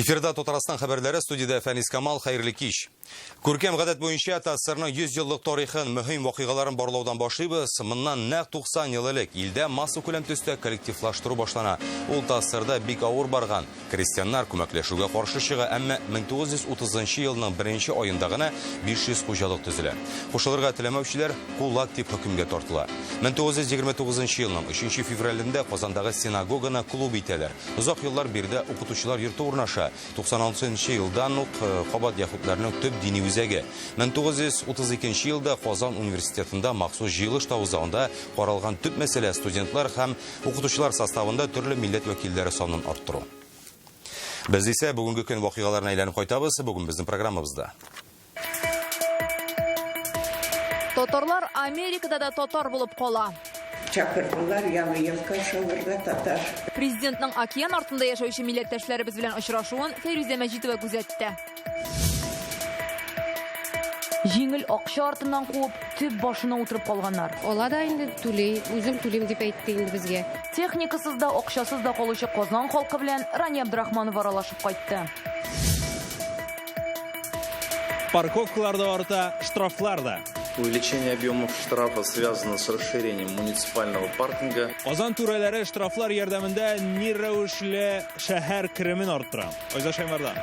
Эфирда Татарстан хәбәрләре, студияда Фәнис Камал, хәерле кич. Күркәм гадәт буенча ТАССРның 100 еллык тарихын, мөһим вакыйгаларын барлаудан башлыйбыз. Моннан нәкъ 90 ел элек илдә масса күләм төстә коллективлаштыру башлана. Ул ТАССРда бик авыр барган. Крестьяннар күмәкләшүгә каршы чыга, әмма 1930 елның 1 аенда гына 500 хуҗалык төзелә. Кушылырга теләмәүчеләр кулак дип хөкемгә тартыла. 1929 елның 3 февралендә Казандагы синагоганы клуб итәләр. Узак еллар бирдә укытучылар йорты урнаша. 96 елдан ук кабат яһүдләрнең төп дини үзәге. 1932 елда Казан университетында махсус җыелыш тавызында каралган төп мәсьәлә студентлар һәм укытучылар составында төрле милләт вәкилләре санын арттыру. Без исә бүгенге көн вакыйгаларына әйләнеп кайтабыз. Бүген безнең программабызда. Татарлар Америкада да татар булып кала. Чакырдылар, яңа елка шалырга татар. Президентның океан артында яшәүче милләттәшләребез белән очрашуын Фәрүзә Мәҗитова күзәтте. Җиңел акча артыннан куып, төп башына утырып калганнар. Ала да инде түлей, үзем түлим дип әйтте инде безгә. Техникасыз да, акчасыз да калучы Казан халкы белән Рания Абдрахманова аралашып кайтты. Парковкаларда арта, штрафларда. Увеличение объемов штрафа связано с расширением муниципального паркинга. Казан түрәләре штрафлар ярдәмендә ни рәвешле шәһәр киремен арттыра. Айза Шаймардан.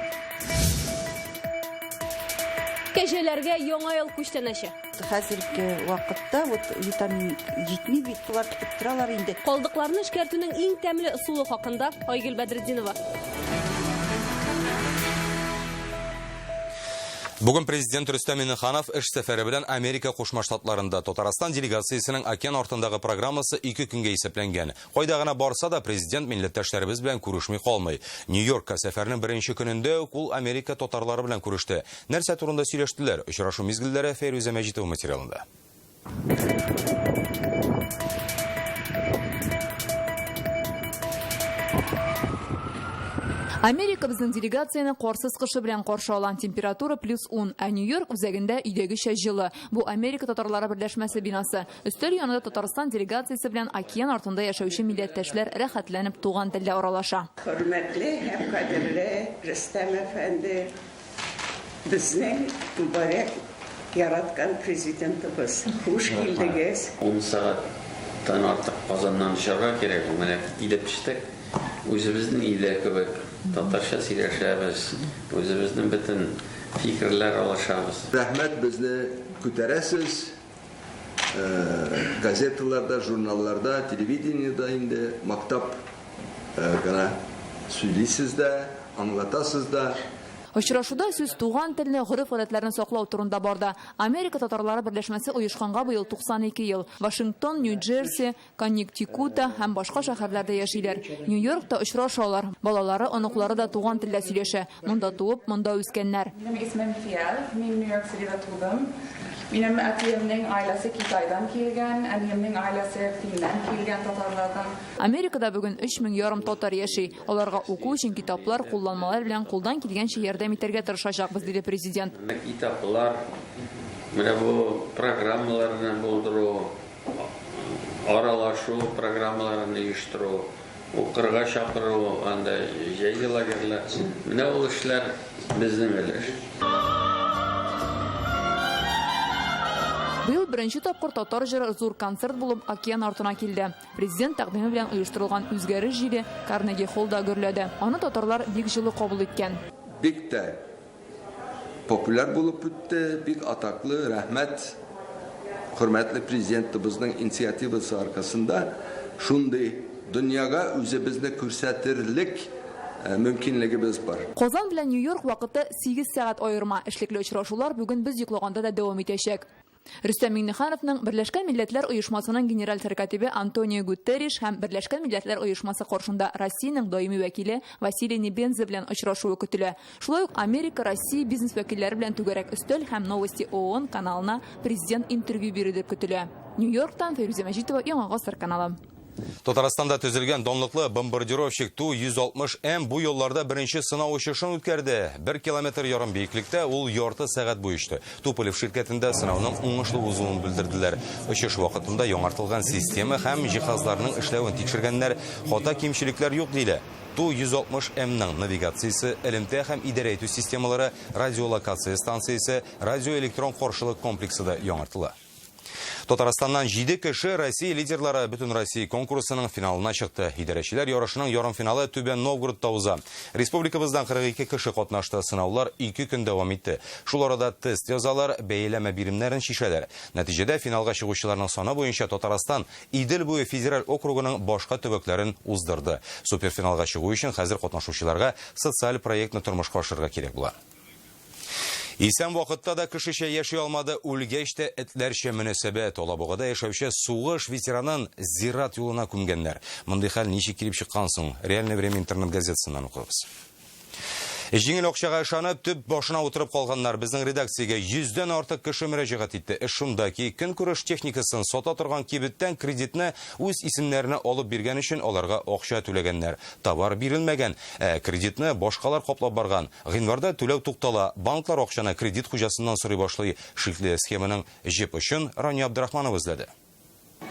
Кәҗәләргә яңа ел күчтәнәче. Хәзерге вакытта витамин җитми бит булар көтеп торалар инде. Калдыкларны эшкәртүнең иң тәмле ысулы хакында Айгөл Бәдретдинова. Бүген президент Рөстәм Миңнеханов эш сәфәре белән Америка Кушма Штатларында Татарстан делегациясенең океан артындагы программасы 2 көнгә исәпләнгән. Кайда гына барса да президент милләттәшләребез белән күрешми калмый. Нью-Йоркка сәфәрнең беренче көнендә ул Америка татарлары белән күреште. Нәрсә турында сөйләштеләр? Очрашу мизгелләре Фәрүзә Мәҗитова материалында. Америка безнең делегацияны карсыз кышы белән каршы алган, температура +10, ә Нью-Йорк үзәгендә өйдәгечә җылы. Бу Америка татарлары берләшмәсе бинасы. Өстәл янында Татарстан делегациясе белән океан артында яшәүче милләттәшләр рәхәтләнеп туган телдә аралаша. Хөрмәтле һәм кадерле Рөстәм әфәнде, безнең түбәрәк яраткан президентыбыз. Хуш килдегез. 10 сәгатьтән артык Казаннан чыгарга кирәк. Менә килеп төштек. Үзебезнең илдә кебек татарча сөйләшәбез. Үзебезнең бөтен фикерләр алышабыз. Рәхмәт, безне күтәрәсез. Газеталарда, журналларда, телевидениедә инде мактап гына сөйлисез дә, аңлатасыз да. Очрашуда сүз туган телне, гореф-гадәтләрне саклау турында барды. Америка татарлары берләшмәсе оешканга быел 92 ел. Вашингтон, Нью-Джерси, Коннектикута һәм башка шәһәрләрдә яшиләр. Нью-Йоркта очрашалар. Балалары, оныклары да туган телдә сөйләшә. Монда туып, монда үскәннәр. Минем әтиемнең аиләсе Китайдан килгән, әниемнең аиләсе Финнән килгән татарлардан. Америкада бүген 3,5 татар яши. Аларга уку өчен китаплар, кулланмалар белән кулдан килгәнчә ярдәм итәргә тырышачакбыз, диде президент. Китаплар, менә бу программаларны булдыру, аралашу программаларын оештыру, укырга чакыру, анда җәй лагерьләр. Менә ул эшләр безнең өлеш. Быел беренче тапкыр татар җыры зур концерт булып океан артына килде. Президент тәкъдиме белән оештырылган үзгәреш җире Карнеги холлда гөрләде. Аны татарлар бик җылы кабул иткән. Бик тә популяр булып үтте, бик атаклы. Рәхмәт, хөрмәтле президентыбызның инициативасы аркасында шундый дөньяга үзебезне күрсәтерлек мөмкинлегебез бар. Казан белән Нью-Йорк вакыты 8 сәгать аерма. Эшлекле очрашулар бүген без йоклаганда да дәвам итәчәк. Рөстәм Миңнехановның Берләшкән Милләтләр оешмасының генераль секретаре Антонио Гутерриш һәм Берләшкән Милләтләр оешмасы каршында Россиянең даими вәкиле Василий Небенза белән очрашуы көтелә. Шулай ук Америка, Россия бизнес вәкилләре белән түгәрәк өстәл һәм Новости ООН каналына президент интервью бирү дип көтелә. Нью-Йорктан Фәрүзә Мәҗитова, Яңа гасыр каналы. Татарстанда төзелгән данлыклы бомбардировщик Ту-160М бу елларда беренче сынау очышын үткәрде. 1,5 километр биеклектә ул ярты сәгать буе очты. Туполев ширкәтендә сынауның уңышлы узуын белдерделәр. Очыш вакытында яңартылган система һәм җиһазларның эшләвен тикшергәннәр, хата кимчелекләр юк диләр. Ту-160М-ның навигациясе, элемтә һәм идарә итү системалары, радиолокация станциясе, радиоэлектрон каршылык комплексы да яңартыла. Татарстаннан 7 кеше Россия лидерлары Бөтен Россия конкурсының финалына чыкты. Идарәчеләр ярышының ярым финалы Түбән Новгородта уза. Республикабыздан 42 кеше катнашты. Сынаулар 2 көн дәвам итте. Шул арада тест язалар, бәяләмә биремнәрен шишәләр. Нәтиҗәдә финалга чыгучыларның саны буенча Татарстан Идел буе федераль округының башка төбәкләрен уздырды. Суперфиналга чыгу өчен хәзер катнашучыларга социаль проектны тормышка ашырга кирәк була. Исән вакытта да кешечә яши алмады, үлгәч тә этләрчә мөнәсәбәт. Алабугада яшәүче сугыш ветеранын зират юлына күмгәннәр. Мондый хәл ничек килеп чыккан соң? Реальное время интернет газетасыннан укыбыз. Җиңел акчага ышанып, төп башына утырып калганнар безнең редакциягә 100дән артык кеше мөрәҗәгать итте. Шунда ки, көнкүреш техникасын сата торган кибеттән кредитны үз исемнәренә алып биргән өчен аларга акча түләгәннәр. Товар бирелмәгән, кредитны башкалар каплап барган. Гыйнварда түләү туктала, банклар акчаны кредит хуҗасыннан сорый башлый. Шикле схеманың җеп өчен Рания Абдрахманова эзләде.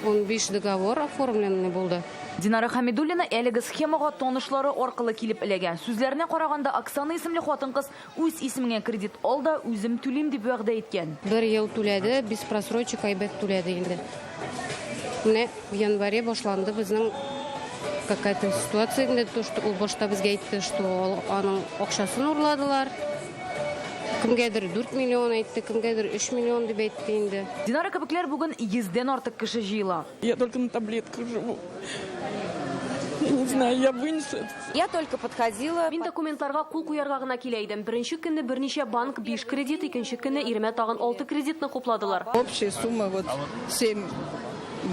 15 договор оформленный булды. Динара Хамидуллина әлеге схемага танышлары аркылы килеп эләгән. Сүзләренә караганда, Оксана исемле хатын-кыз үз исемеңә кредит алда, үзем түлим дип вәгъдә иткән. 1 ел түләде, без просрочек айбет түләде инде. Менә в январе башланды безнең какая-то ситуация инде, то что ул башта безгә әйтте, что аның акчасын урладылар. Кемгәдер 4 миллион әйтте, кемгәдер 3 миллион дип әйтте инде. Динара кебекләр бүген 100дән артык кеше җыела. Я только на таблетках живу. Не знаю, я вынесу. Я только подходила. Мин документларга кул куярга гына килә идем. Беренче көнне берничә банк 5 кредит, икенче көнне иремә тагын 6 кредитны хупладылар. Общая сумма вот 7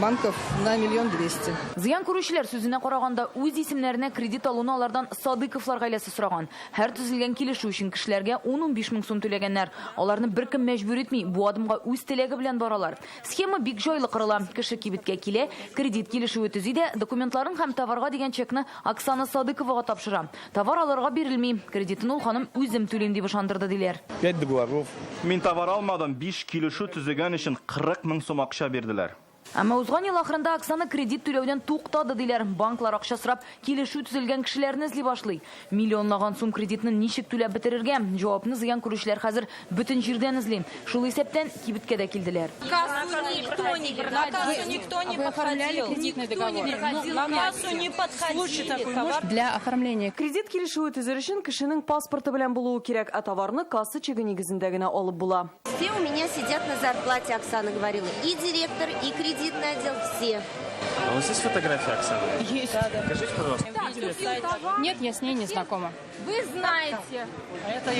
банков на 1 200 000. Зыян күрүчеләр сүзенә караганда, үз исемнәренә кредит алуны алардан Садыковлар гаиләсе сораган. Һәр төзелгән килешү өчен кешеләргә 10-15 мең сум түләгәннәр. Аларны беркем мәҗбүр итми, бу адымга үз теләге белән баралар. Схема бик җайлы корыла. Кеше кибеткә килә, кредит килешүе төзидә, документларын һәм товарга дигән чекны Оксана Садыковага тапшыра. Товар аларга бирелми, кредитын ул ханым үзем түлим дип ышандырды диләр. 5 договоров. Мин товар алмадым, 5 килешү төзегән өчен 40 мең сум акча бирделәр. Әмма узган ел ахырында Оксана кредит түләүдән туктады диләр. Банклар акча сорап, килешү төзелгән кешеләрне эзли башлый. Миллионлаган сум кредитны ничек түләп бетерергә? Җавапны зыян күрүчеләр хәзер бөтен җирдән эзли. Шул исәптән кибеткә дә килделәр. Для оформления кредит килешүе төзер өчен кешенең паспорты белән булуы кирәк, а товарны касса чеге нигезендә генә алып була. Все у меня сидят на зарплате, Оксана говорила. И директор, и кредитный отдел, все. А у вас есть фотография Оксаны? Есть. Покажите, пожалуйста. Нет, я с ней не знакома. Вы знаете.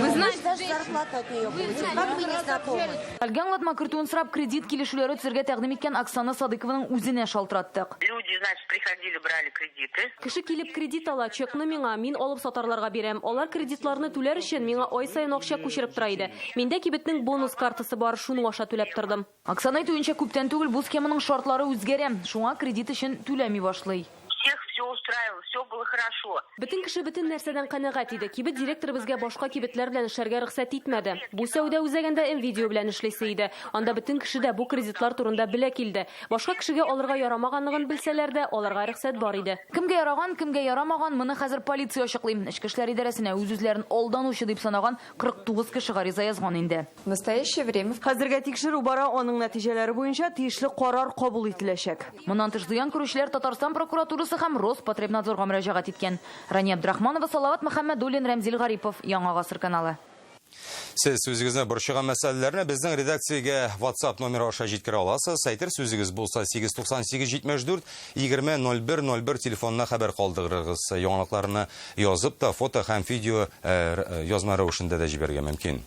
Вы знаете, даже зарплату от нее получили. Как вы не знакомы? Альган кертуын сорап кредит килешүләре төзергә тәкъдим иткән Оксана Садыкованың үзенә шалтыраттык. Люди, значит, приходили, брали кредиты. Кеше килеп кредит ала, чекны миңа, мин алып сатарларга бирәм. Алар кредитларны түләр өчен миңа ай сайын акча күчереп тора иде. Миндә кибетнең бонус картасы бар, шуны аша түләп тордым. Оксана әйтүенчә, күптән түгел бу схеманың шартлары үзгәрә. Шуңа кредит өчен түләми башлый. Всех все устраивало, все было хорошо. Бөтен кеше бөтен нәрсәдән канәгать иде. Кибет директор безгә башка кибетләр белән эшләргә рөхсәт итмәде. Бу сәүдә үзәгендә видео белән эшләсе иде. Анда бөтен кеше дә бу кредитлар турында белә килде. Башка кешегә алырга ярамаганлыгын белсәләр дә, аларга рөхсәт бар иде. Кемгә яраган, кемгә ярамаган, моны хәзер полиция ачыклый. Эчке эшләр идарәсенә үз-үзләрен алданучы дип санаган 49 кеше гариза язган инде. В настоящее время хәзергә тикшерү бара, аның нәтиҗәләре буенча тиешле карар кабул ителәчәк. Моннан тыш зыян күрүчеләр Татарстан прокуратурасы һәм Роспотребнадзорга мөрәҗәгать иткән. Рания Абдрахманова, Салават Мөхәммәдуллин, Рәмзил Гарипов, Яңа Гасыр каналы. Сез сүзегезне борчыган мәсьәләләрне безнең редакциягә WhatsApp номеры аша җиткерә аласыз. Әйтер сүзегез булса 898-74-20-01-01 телефонына хәбәр калдырыгыз. Яңалыкларны язып та фото һәм видео язма рәвешендә дә җибәрергә мөмкин.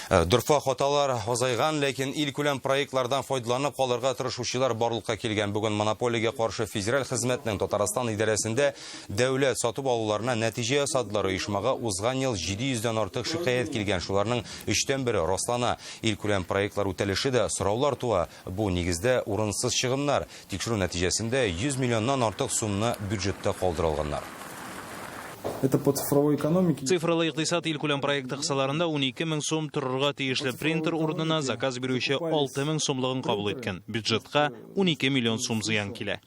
Дурфа хаталар азайган, ләкин ил күләм проектлардан файдаланып калырга тырышучылар барлыкка килгән. Бүген монополиягә каршы федераль хезмәтнең Татарстан идарәсендә дәүләт сатып алуларына нәтиҗә ясадылар. Оешмага узган ел 700-дән артык шикаят килгән. Шуларның 3/1 раслана. Ил күләм проектлар үтәлеше дә сораулар туа. Бу нигездә урынсыз чыгымнар. Тикшерү нәтиҗәсендә 100 миллионнан артык сумны бюджетта калдырылганнар. Это по цифровой экономике. Цифрлы икътисад ил күләм проекты кысаларында 12 мең сум торырга тиешле принтер урынына заказ бирүче 6 мең сумлыгын кабул иткән. Бюджетка 12 миллион сум зыян килә.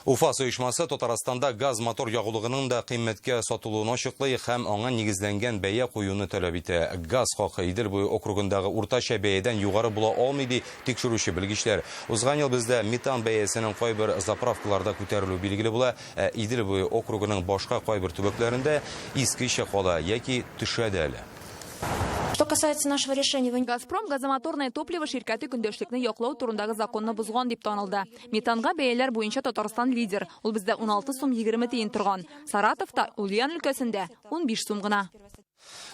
Уфа оешмасы Татарстанда газ мотор ягулыгының да кыйммәткә сатылуын ачыклый һәм аңа нигезләнгән бәя куюны таләп итә. Газ хакы Идел буе округындагы уртача бәядән югары була алмый ди тикшерүче белгечләр. Узган ел бездә метан бәясенең кайбер заправкаларда күтәрелү билгеле була, Идел буе округының башка кайбер төбәкләрендә искечә кала яки төшә дә әле. Что касается нашего решения... Газпром газомоторное топливо ширкәте көндәшлекне яклау турындагы законны бузган дип танылды. Метанга бәяләр буенча Татарстан лидер. Ул бездә 16 сум 20 тиен торган. Саратовта, Ульян өлкәсендә 15 сум гына.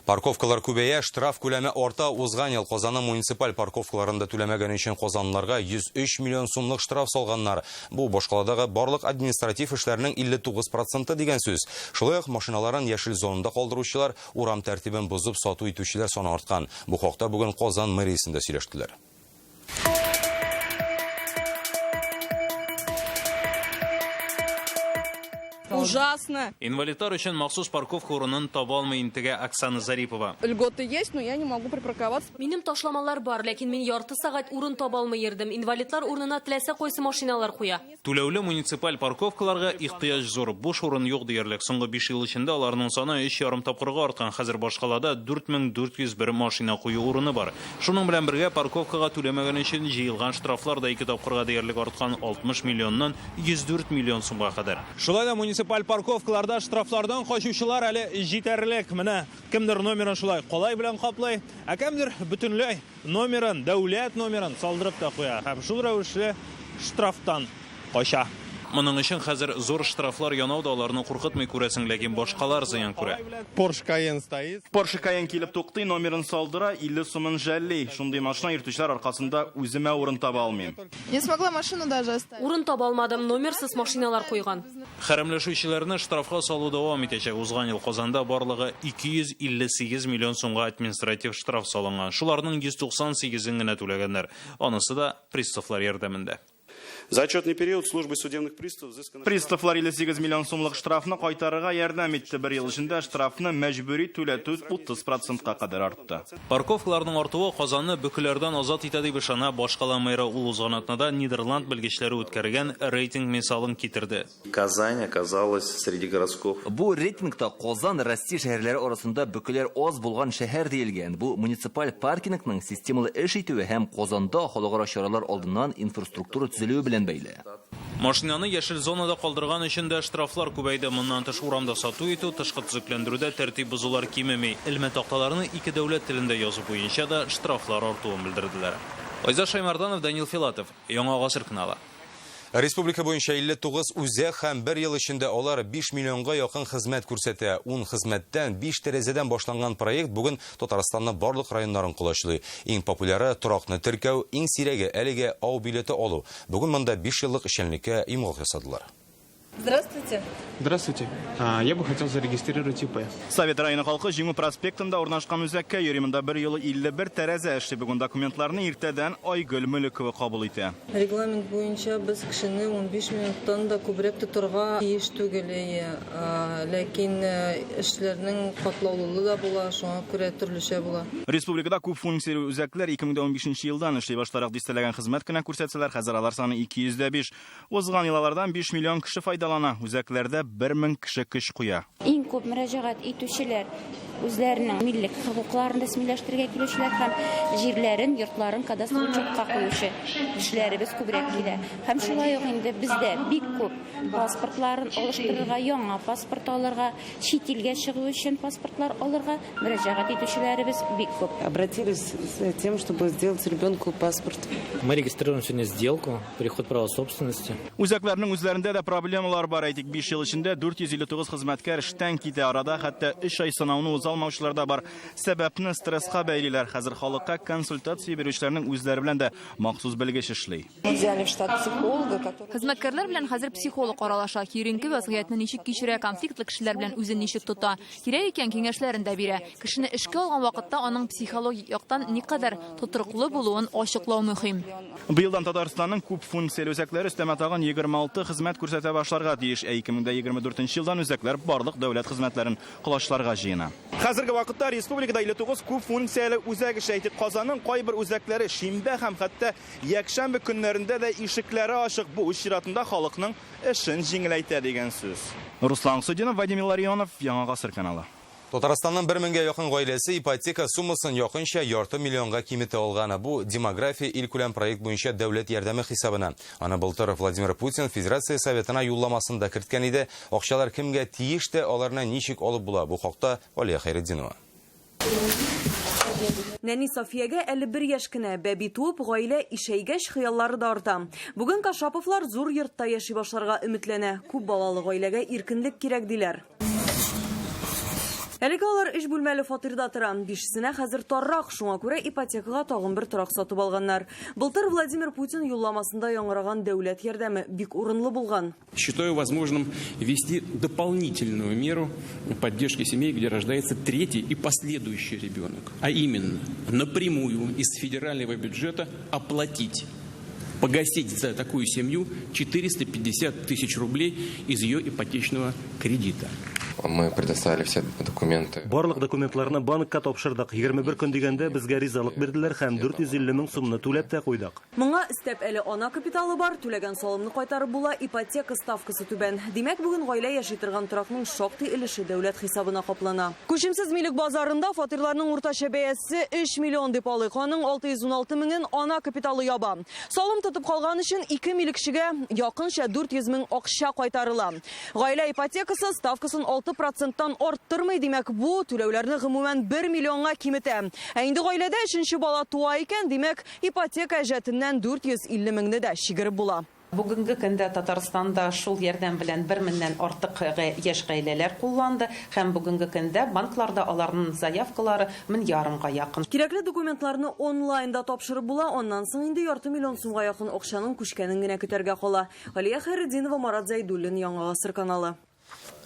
Парковкалар күбәя, штраф күләме арта. Узган ел Казанның муниципаль парковкаларында түләмәгән өчен казанлыларга 103 миллион сумлык штраф салганнар. Бу башкаладагы барлык административ эшләрнең 59% дигән сүз. Шулай ук машиналарын яшел зонында калдыручылар, урам тәртибен бузып сату итүчеләр саны арткан. Бу хакта бүген Казан мэриясендә сөйләштеләр. Ужасно. Инвалидлар өчен махсус парковка урынын таба алмый интегә Оксана Зарипова. Льготы есть, но я не могу припарковаться. Минем ташламалар бар, ләкин мин ярты сагать урын таба алмый йөрдем. Инвалидлар урынына теләсә кайсы машиналар куя. Түләүле муниципаль парковкаларга ихтыяҗ зур. Буш урын юк диярлек. Соңгы 5 ел эчендә аларның саны 3,5 тапкырга арткан. Хәзер башкалада 4401 машина кую урыны бар. Шуның белән бергә парковкага түләмәгән өчен җыелган штрафлар да 2 тапкырга диярлек арткан, 60 миллионнан 104 миллион сумга кадәр. Шулай да муниципаль парковкаларда штрафлардан качучылар әле җитәрлек. Менә кемдер номерын шулай калай белән каплый, ә кемдер бөтенләй номерын, дәүләт номерын салдырып та куя. Һәм шул рәвешле штрафтан кача. Моның өчен хәзер зур штрафлар янау да аларны куркытмый күрәсең, ләкин башкалар зыян күрә. Porsche Cayenne стоит. Porsche Cayenne килеп туктый, номерын салдыра, 50 сумын жәлли. Шундый машина йөртүчеләр аркасында үземә урын таба алмыйм. Не смогла машину даже оставить. Урын таба алмадым, номерсыз машиналар куйган. Хәрәмләшүчеләрне штрафка салу дәвам итәчәк. Узган ел Казанда барлыгы 258 миллион сумга административ штраф салынган. Шуларның 198-ын генә түләгәннәр. Анысы да приставлар ярдәмендә. За отчетный период службы судебных приставов взыскано... Приставлар 58 миллион сумлык штрафны кайтарырга ярдәм итте. Бер ел эчендә штрафны мәҗбүри түләтү 30%-ка кадәр артты. Парковкаларның артуы Казанны бөкеләрдән азат итә дип ышана башкала мэры ул узган атнада Нидерланд белгечләре үткәргән рейтинг мисалын китерде. Казань оказалась среди городских. Бу рейтингта Казан Россия шәһәрләре арасында бөкеләр аз булган шәһәр диелгән. Бу муниципаль паркингның системалы эш итүе һәм Казанда халыкара чаралар алдыннан инфраструктура төзелүе белән бәйле. Машинаны яшел зонада калдырган өчен дә штрафлар күбәйде. Моннан тыш урамда сату итү, тышкы төзекләндерүдә тәртип бозулар кимеми. Элмә такталарны 2 дәүләт телендә язу буенча да штрафлар артуын белдерделәр. Айза Шаймарданов, Данил Филатов, Яңа Гасыр каналы. Республика буенча 59 үзәк һәм 1 ел эчендә алар 5 миллионга якын хезмәт күрсәтә. 10 хезмәттән 5 тәрәзәдән башланган проект бүген Татарстанның барлык районнарын кулачлый. Иң популяре торакны теркәү, иң сирәге әлегә ау билеты алу. Бүген монда 5 еллык эшчәнлеккә имгал ясадылар. Здравствуйте. Здравствуйте. Я бы хотел зарегистрировать ИП. Совет районы халкы Җиңү проспектында урнашкан үзәккә йөримендә 1 елы 51 тәрәзә эшли. Бүген документларны иртәдән Айгөл Мөлекова кабул итә. Регламент буенча без кешене 15 минуттан да күбрәк тоторга тиеш түгел. Ләкин эшләрнең катлаулылыгы да була, шуңа күрә төрлечә була. Республикада күп функцияле үзәкләр 2015 елдан эшли башларак дистәләгән хезмәт кенә күрсәтсәләр, хәзер алар саны 205. Узган еллардан 5 миллион кеше файдалана. Үзәкләрдә 1000 кеше көч куя. Иң күп мөрәҗәгать итүчеләр үзләренең миллек хокукларын рәсмиләштерергә килүчеләр һәм җирләрен, йортларын кадастр учетка куючы кешеләребез күбрәк килә. Һәм шулай ук инде бездә бик күп паспортларын алыштырырга, яңа паспорт алырга, чит илгә чыгу өчен паспортлар алырга мөрәҗәгать итүчеләребез бик күп. Обратились с тем, чтобы сделать ребенку паспорт. Мы регистрируем сегодня сделку, переход права собственности. Үзәкләрнең үзләрендә дә проблемалар бар. Әйтик, 5 ел эчендә 459 хезмәткәр эштән китә. Арада хәтта 3 ай сынауны уза алмаучылар да бар. Сәбәпне стресска бәйлиләр. Хәзер халыкка консультация бирүчеләрнең үзләре белән дә махсус белгеч эшли. Хезмәткәрләр белән хәзер психолог аралаша. Киренке вазгыятьне ничек кичерә, конфликтлы кешеләр белән үзен ничек тота. Кирәк икән киңәшләрен дә бирә. Кешене эшкә алган вакытта аның психологик яктан никадәр тотрыклы булуын ачыклау мөһим. Быелдан Татарстанның күп функцияле үзәкләре өстәмә тагын 26 хезмәт күрсәтә башларга тиеш. 2024 елдан үзәкләр барлык дәүләт хезмәтләрен кулашларга җыена. Хәзерге вакытта республикада 59 күп функцияле үзәк эшли. Казанның кайбер үзәкләре шимбә һәм хәтта якшәмбе көннәрендә дә ишекләре ачык. Бу эш чиратында халыкның эшен җиңеләйтә дигән сүз. Руслан Судинов, Вадим Илларионов, Яңа Гасыр каналы. Татарстанның 1000-гә якын гаиләсе ипотека суммасын якынча ярты миллионга киметә алганы. Бу демография илкүләм проект буенча дәүләт ярдәме хисабына. Аны былтыр Владимир Путин Федерация Советына юлламасында керткән иде. Акчалар кемгә тиеш тә, аларны ничек алып була? Бу хакта Алия Хайретдинова. Нәни Софиягә әле 1 яшь кенә, бәби туып, гаилә ишәйгәч хыяллары да арта. Бүген Кашаповлар зур йортта яши башларга өметләнә. Күп балалы гаиләгә иркенлек кирәк диләр. Әлегә алар эш бүлмәле фатирда тора. Бишесенә хәзер таррак, шуңа күрә ипотекага тагын бер торак сатып алганнар. Былтыр Владимир Путин юлламасында яңгыраган дәүләт ярдәме бик урынлы булган. Считаю возможным ввести дополнительную меру поддержки семей, где рождается третий и последующий ребенок. А именно, напрямую из федерального бюджета оплатить, погасить за такую семью 450 тысяч рублей из ее ипотечного кредита. Мы предоставили все документы. Барлык документларны банкка тапшырдык. 21 көн дигәндә безгә ризалык бирделәр һәм 450 мең сумны түләп тә куйдык. Моңа өстәп әле ана капиталы бар, түләгән салымны кайтарып була, ипотека ставкасы түбән. Димәк, бүген гаилә яши торган торакның шактый өлеше дәүләт хисабына каплана. Күчемсез милек базарында фатирларның уртача бәясе 3 миллион дип алыйк. Аның 616 меңен ана капиталы яба. Салым тотып калган өчен 2 милекчегә якынча 400 мең акча кайтарыла. Гаилә ипотекасы ставкасын 6%-тан арттырмый, димәк, бу түләүләрне гомумән 1 миллионга киметә. Ә инде гаиләдә 3нче бала туа икән, димәк, ипотека әҗәтеннән 450 меңне дә чигереп була. Бүгенге көндә Татарстанда шул ярдәм белән 1 меңнән артык яшь гаиләләр кулланды һәм бүгенге көндә банкларда аларның заявкалары 1,5 миллионга якын. Кирәкле документларны онлайнда тапшырып була, аннан соң инде ярты миллион сумга якын акчаның күчкәнен генә көтәргә кала. Алия Хайретдинова, Марат Зайдуллин, Яңа Гасыр каналы.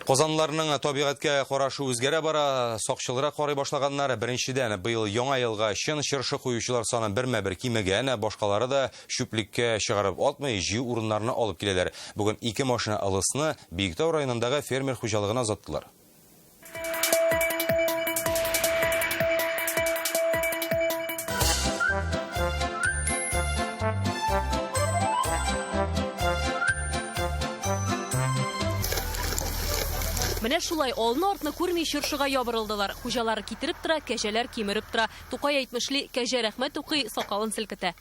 Казанларның табигатькә карашы үзгәрә бара, сакчылыграк карый башлаганнар. Беренчедән, быел яңа елга чын чыршы куючылар саны бермә-бер кимегән, башкалары да шүплеккә чыгарып атмый, җыю урыннарына алып киләләр. Бүген 2 машина алысны Биектау районындагы фермер хуҗалыгына озаттылар. Менә шулай алны-артны күрми чыршыга ябырылдылар. Хуҗалары китереп тора, кәҗәләр кимереп тора. Тукай әйтмешли, кәҗә рәхмәт укый, сакалын селкетә.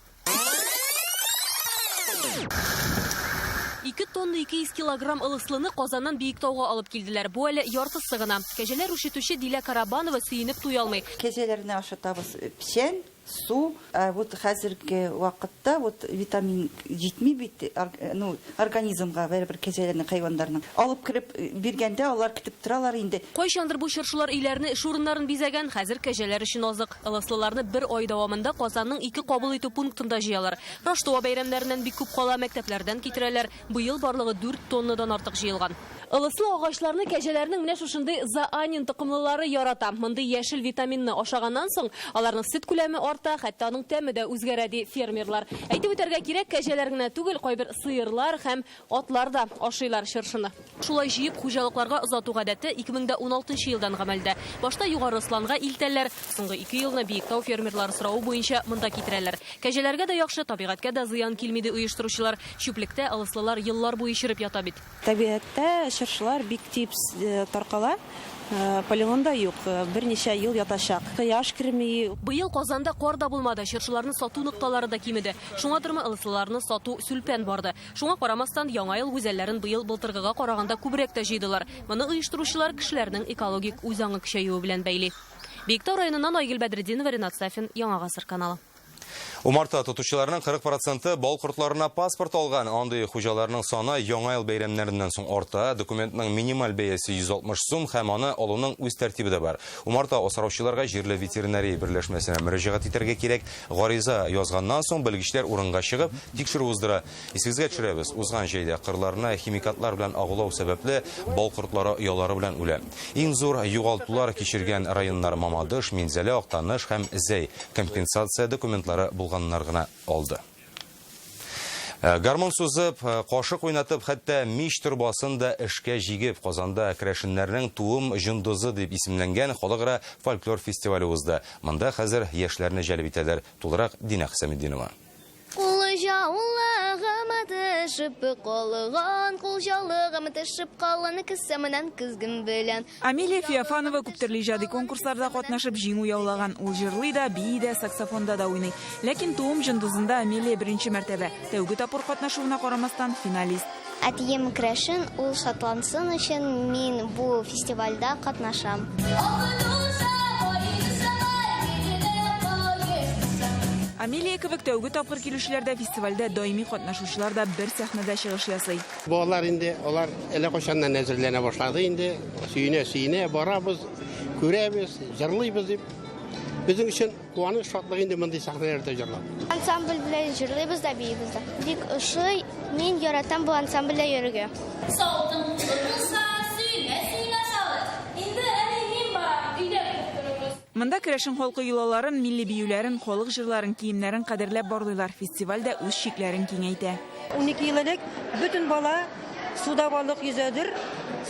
2 тонна 200 килограмм ылыслыны Казаннан Биектауга алып килделәр. Бу әле яртысы гына. Кәҗәләр ушитүче Дилә Карабанова сөенеп туя алмый. Кәҗәләрне ашатабыз печән, су, вот хәзерге вакытта вот витамин җитми бит, организмга бер кәҗәләрнең хайваннарның алып кирип биргәндә алар китеп торалар инде. Кайчандыр бу чыршылар өйләрне, эш урыннарын бизәгән, хәзер кәҗәләр өчен азык. Ылыслыларны 1 ай дәвамында Казанның 2 кабул итү пунктында җыялар. Раштуа бәйрәмнәреннән бик күп кала мәктәпләрдән китерәләр. Быел барлыгы 4 тоннадан артык җыелган. Ылыслы агачларны кәҗәләрнең менә шушындый зоанин токымлылары ярата. Мондый яшел витаминны ашаганнан соң аларның сөт күләме арта, хәтта аның тәме дә үзгәрә ди фермерлар. Әйтеп үтәргә кирәк, кәҗәләр генә түгел, кайбер сыерлар һәм атлар да ашыйлар чыршыны. Шулай җыеп хуҗалыкларга озату гадәте 2016 елдан гамәлдә. Башта Югары Ысланга илтәләр, соңгы 2 елны Биектау фермерлары сорауы буенча монда китерәләр. Кәҗәләргә дә яхшы, табигатькә дә зыян килми ди оештыручылар. Чүплектә ылыслылар еллар буе чиреп ята бит. Табигатьтә чыршылар бик тип таркала. Полигонда юк, берничә ел ятачак. Кояш керми. Быел Казанда кар да булмады, чыршыларны сату ныкталары да кимеде. Шуңадырмы ылыслыларны сату сүлпән барды. Шуңа карамастан яңа ел гүзәлләрен быел былтыргыга караганда күбрәк тә җыйдылар. Моны оештыручылар кешеләрнең экологик үзаңы көчәюе белән бәйли. Биектау районыннан Айгөл Бәдретдинова, Ринат Сафин, Яңа Гасыр каналы. Умарта тотучыларның 40% бал кортларына паспорт алган. Андый хуҗаларның саны яңа ел бәйрәмнәреннән соң арта. Документның минималь бәясе 160 сум һәм аны алуның үз тәртибе дә бар. Умарта асраучыларга җирле ветеринария берләшмәсенә мөрәҗәгать итәргә кирәк. Гариза язганнан соң белгечләр урынга чыгып, тикшерү уздыра. Исегезгә төшерәбез. Узган җәйдә кырларына химикатлар белән агулау сәбәпле бал кортлары оялары белән үлә. Иң зур югалтулар кичергән районнар Мамадыш, Минзәлә, Актаныш һәм Зәй. Компенсация документлары булганнар гына алды. Гармон сузып, кашык уйнатып, хәтта мич турбасын да эшкә җигеп, Казанда керәшеннәрнең туым җындызы дип исемләнгән халыкара фольклор фестивале узды. Монда хәзер яшьләрне җәлеп итәләр. Тулырак Дина Хисаметдинова. Амелия Феофанова күптөрле ижади конкурсларда катнашып җиңү яулаган. Ул җырлый да, бии дә, саксофонда да уйный. Ләкин туым җындызында Амелия беренче мәртәбә. Тәүге тапкыр катнашуына карамастан финалист. Әтием керәшен, ул шатлансын өчен мин бу фестивальдә катнашам. Амелия кебек тәүге тапкыр килүчеләрдә фестивальдә даими катнашучылар да бер сәхнәдә чыгыш ясый. Балалар инде, алар әле кайчаннан әзерләнә башлады инде. Сөенә барабыз, күрәбез, җырлыйбыз дип. Безнең өчен куаныч, шатлык инде мондый сәхнәләрдә җырлап. Ансамбль белән җырлыйбыз да биебез дә. Бик ошый, мин яратам бу ансамбльдә йөрергә. Монда керәшен халкы йолаларын, милли биюләрен, халык җырларын, киемнәрен кадерләп барлыйлар. Фестивальдә үз шикләрен киңәйтә. 12 ел элек бөтен бала суда балык йөзәдер,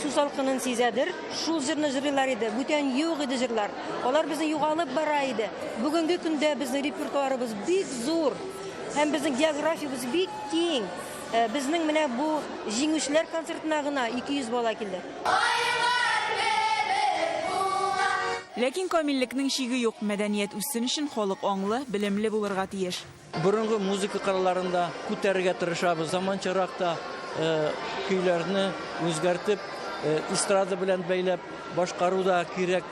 су салкынын сизәдер. Шул җырны җырлыйлар иде. Бүтән юк иде җырлар. Алар безнең югалып бара иде. Бүгенге көндә безнең репертуарыбыз бик зур. Һәм безнең географиябыз бик киң. Безнең менә бу җиңүчеләр концертына гына 200 бала килде. Ләкин камиллекнең шиге юк. Мәдәният үссен өчен халык аңлы, белемле булырга тиеш. Борынгы музыка кырыларында күтәрергә тырышабыз. Заманчаракта көйләрне үзгәртеп, эстрада белән бәйләп башкаруда кирәк.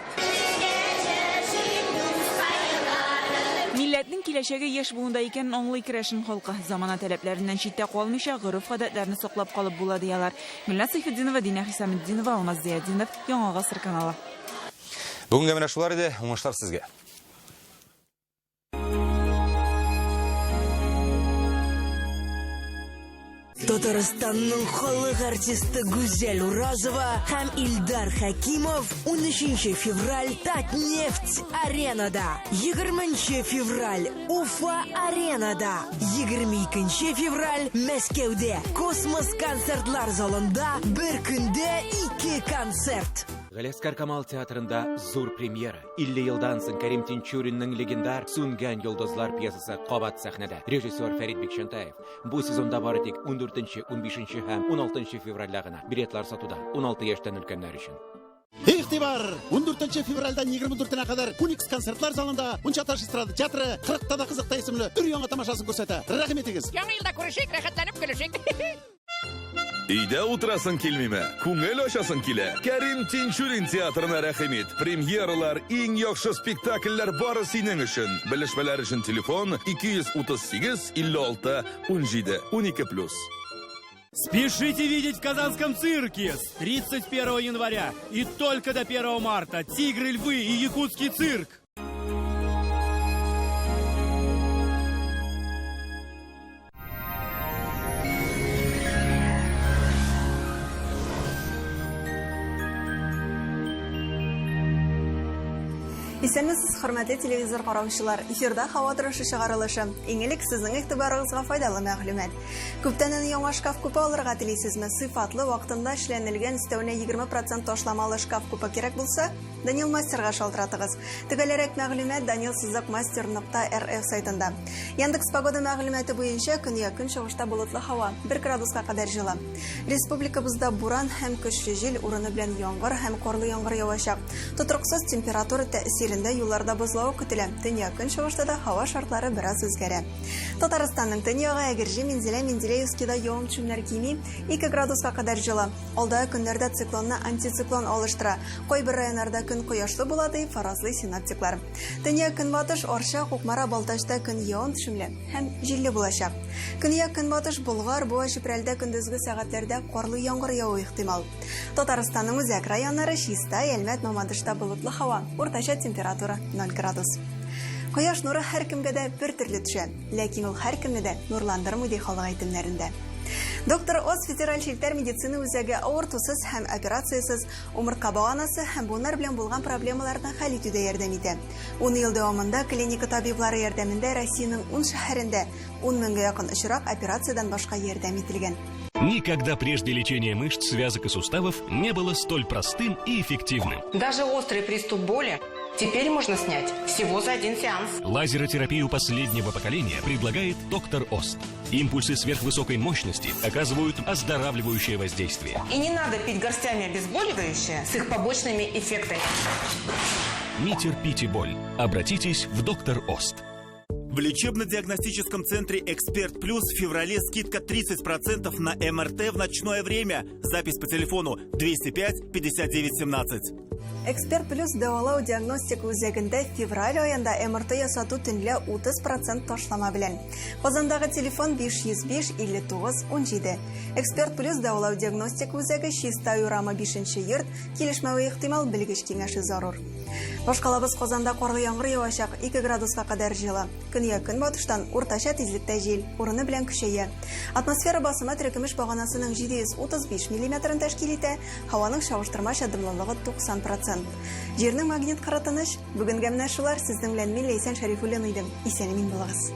Милләтнең киләчәге яшь буында икән аңлый керәшен халкы. Замана таләпләреннән читтә калмыйча, гореф-гадәтләрне саклап калып була диялар. Гөлназ Сайфетдинова, Дина Хисаметдинова, Алмаз Зиядинов, Яңа Гасыр каналы. Бүгенге менә шулар иде, уңышлар сезгә. Татарстанның халык артисты Гүзәл Уразова һәм Илдар Хакимов 13 февраль Татнефть аренада, 20 февраль Уфа аренада, 22 февраль Мәскәүдә Космос концертлар залында бер көндә 2 концерт. Галиаскар Камал театрында зур премьера. 50 елдан соң Кәрим Тинчуринның легендар «Сүнгән йолдызлар» пьесасы кабат сәхнәдә. Режиссер Фәрит Бикшентаев. Бу сезонда бары тик 14, 15 һәм 16 февральдә гына билетлар сатуда 16 яшьтән өлкәннәр өчен. Игътибар! 14 февральдән 24-на кадәр Уникс концертлар залында Унчаташ эстрада театры 40-та да кызык исемле өр-яңа тамашасын күрсәтә. Рәхмәт итегез. Яңа елда күрешик, рәхәтләнеп көлешик. Өйдә утырасың килмиме? Күңел ачасың килә. Кәрим Тинчурин театрына рәхмәт. Премьералар, иң яхшы спектакльләр бары синең өчен. Белешмәләр өчен телефон 238 56 17 12+. Спешите видеть в Казанском цирке с 31 января и только до 1 марта «Тигры, львы» и «Якутский цирк». Исәнмесез, хөрмәтле телевизор караучылар. Эфирда һава торышы чыгарылышы. Иң элек сезнең игътибарыгызга файдалы мәгълүмат. Күптән яңа шкаф купе алырга телисезме? Сыйфатлы вакытында эшләнелгән өстәвенә 20% ташламалы шкаф купе кирәк булса, Данил Мастерга шалтыратыгыз. Төгәлрәк мәгълүмат danilsizakmaster.rf сайтында. Яндекс погода мәгълүматы буенча көньяк чыгышта болытлы һава 1 градуска кадәр җыла. Республикабызда буран һәм көчле җил урыны белән яңгыр һәм карлы яңгыр явачак. Тотрыксыз температура тәэсирендә юлларда бозлау көтелә. Төньяк чыгышта да һава шартлары бераз үзгәрә. Татарстанның төньягы Әгерҗе, Мензелә-Мензеләевскида явым-төшемнәр кими 2 градуска кадәр җыла. Алда көннәрдә циклонны антициклон алыштыра. Кайбер районнарда көн кояшлы булады, фаразлы синоптиклар. Төньяк көнбатыш Арча, Кукмара, Балтачта көн явын төшемле һәм җилле булачак. Көньяк көнбатыш Болгар, Буа, Чүпрәлдә көндезге сәгатьләрдә карлы яңгыр явуы ихтимал. Татарстанның үзәк районнары Чиста, Әлмәт, Мамадышта болытлы һава, уртача температура 0 градус. Кояш нуры һәр кемгә дә бер төрле төшә, ләкин ул һәр кемне дә нурландырмый ди халык әйтемнәрендә. Доктор Оз федераль шелтәр медицина үзәге авыртусыз һәм операциясыз умыртка баганасы һәм bunlar белән булган проблемаларны хәл итүдә ярдәм итә. 10 ел дәвамында клиника табиблары ярдәмендә Россиянең 10 шәһәрендә 10 меңгә якын очрак операциядан башка ярдәм ителгән. Никогда прежде лечение мышц, связок и суставов не было столь простым и эффективным. Даже острый приступ боли теперь можно снять всего за один сеанс. Лазеротерапию последнего поколения предлагает доктор Ост. Импульсы сверхвысокой мощности оказывают оздоравливающее воздействие. И не надо пить горстями обезболивающее с их побочными эффектами. Не терпите боль. Обратитесь в доктор Ост. В лечебно-диагностическом центре «Эксперт Плюс» в феврале скидка 30% на МРТ в ночное время. Запись по телефону 205 59 17. Эксперт плюс дәвалау диагностика үзәгендә февраль аенда МРТ ясату төнлә 30% ташлама белән. Казандагы телефон 505 59 17. Эксперт плюс дәвалау диагностика үзәге Чиста Юрама 5-нче йорт, килешмәве ихтимал белгеч киңәше зарур. Башкалабыз Казанда карлы яңгыр явачак 2 градуска кадәр җылы. Көньяк көнбатыштан уртача тизлектә җил, урыны белән көчәя. Атмосфера басымы теркемеш баганасының 735 мм тәшкил итә, һаваның чагыштырмача дымлылыгы 90%. Җирнең магнит кыратыныш. Бүгенгә менә шулар, сезнең белән мин Ләйсән Шәрифуллин идем. Исән-имин булыгыз.